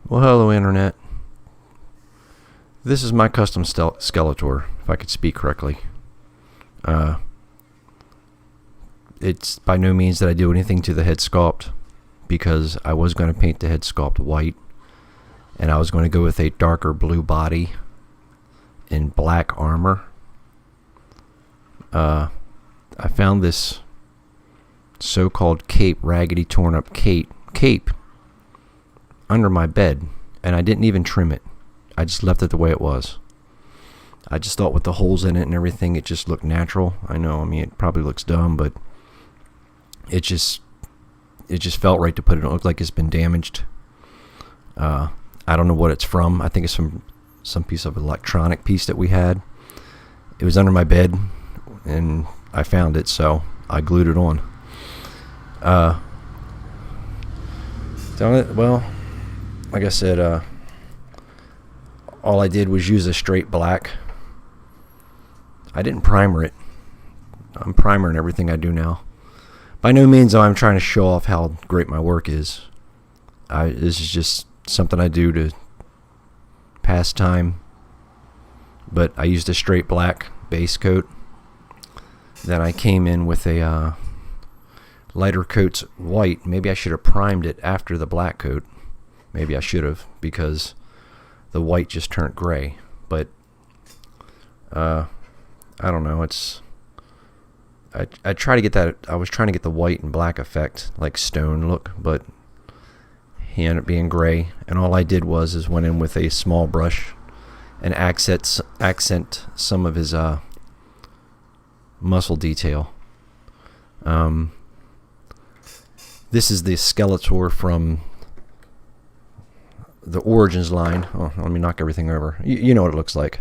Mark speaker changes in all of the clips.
Speaker 1: Well, hello Internet. This is my custom Skeletor, if I could speak correctly. It's by no means that I do anything to the head sculpt, because I was going to paint the head sculpt white, and I was going to go with a darker blue body and black armor. I found this so-called cape, raggedy torn up cape under my bed, and I didn't even trim it. I just left it the way it was. I just thought with the holes in it and everything, it just looked natural. I mean, it probably looks dumb, but it just felt right to put it on. It looked like it's been damaged. I don't know what it's from. I think it's from some piece of electronic piece that we had. It was under my bed, and I found it, so I glued it on. Well, like I said, all I did was use a straight black. I didn't primer it. I'm primering everything I do now. By no means am I trying to show off how great my work is. This is just something I do to pass time. But I used a straight black base coat. Then I came in with a lighter coat's white. Maybe I should have primed it after the black coat. Maybe I should have, because the white just turned gray. But I don't know. I try to get that. I was trying to get the white and black effect, like stone look, but he ended up being gray. And all I did was went in with a small brush and accent some of his muscle detail. This is the Skeletor from the Origins line. Oh, let me knock everything over. You know what it looks like.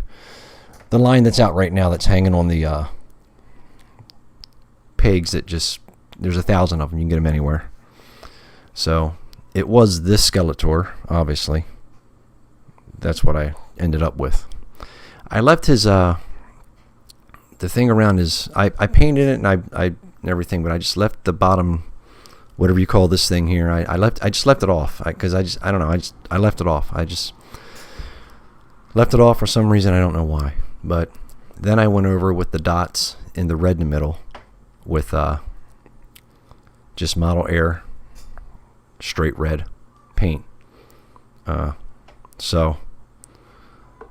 Speaker 1: The line that's out right now, that's hanging on the pegs, that just, there's 1,000 of them. You can get them anywhere. So it was this Skeletor, obviously. That's what I ended up with. I left his the thing around his, I painted it and I everything, but I just left the bottom, whatever you call this thing here. I just left it off, because I don't know, I left it off. I just left it off for some reason. I don't know why. But then I went over with the dots in the red in the middle with just Model Air straight red paint. So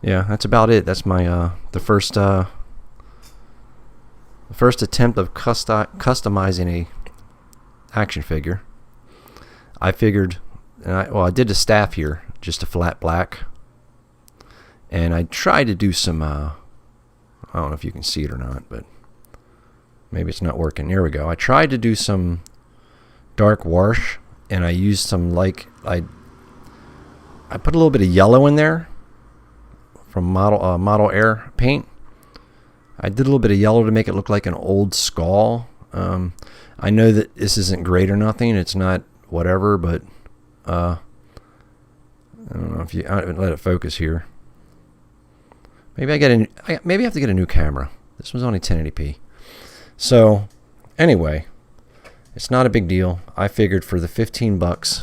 Speaker 1: yeah, that's about it. That's my the first attempt of customizing a action figure. I figured, I did the staff here, just a flat black, and I tried to do some I don't know if you can see it or not, but maybe it's not working. Here we go. I tried to do some dark wash, and I used some, I put a little bit of yellow in there from Model Air paint. I did a little bit of yellow to make it look like an old skull. I know that this isn't great or nothing. It's not whatever, but I don't know if you let it focus here. Maybe maybe I have to get a new camera. This was only 1080p. So anyway, it's not a big deal. I figured for the $15,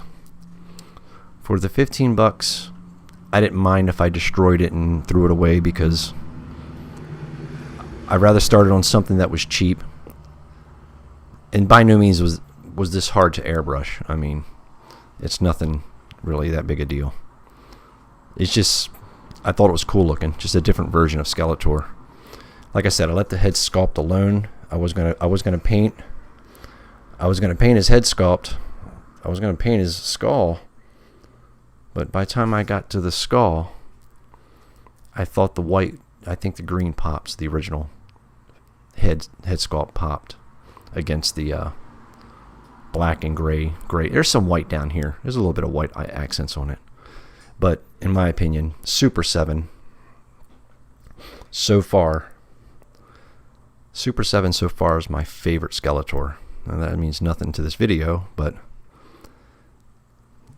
Speaker 1: I didn't mind if I destroyed it and threw it away, because I'd rather start it on something that was cheap. And by no means was this hard to airbrush. I mean, it's nothing really that big a deal. It's just, I thought it was cool looking, just a different version of Skeletor. Like I said, I let the head sculpt alone. I was gonna paint his head sculpt. I was gonna paint his skull. But by the time I got to the skull, I thought I think the green pops, the original head sculpt popped against the black and gray. There's some white down here. There's a little bit of white accents on it. But in my opinion, Super 7 so far is my favorite Skeletor. Now, that means nothing to this video, but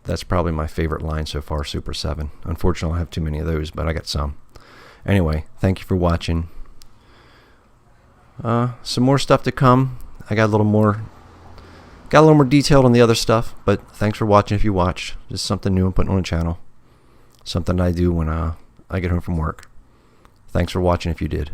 Speaker 1: that's probably my favorite line so far, Super 7. Unfortunately, I have too many of those, but I got some. Anyway, thank you for watching. Some more stuff to come. I got a little more detailed on the other stuff, but thanks for watching if you watched. Just something new I'm putting on the channel. Something I do when I get home from work. Thanks for watching if you did.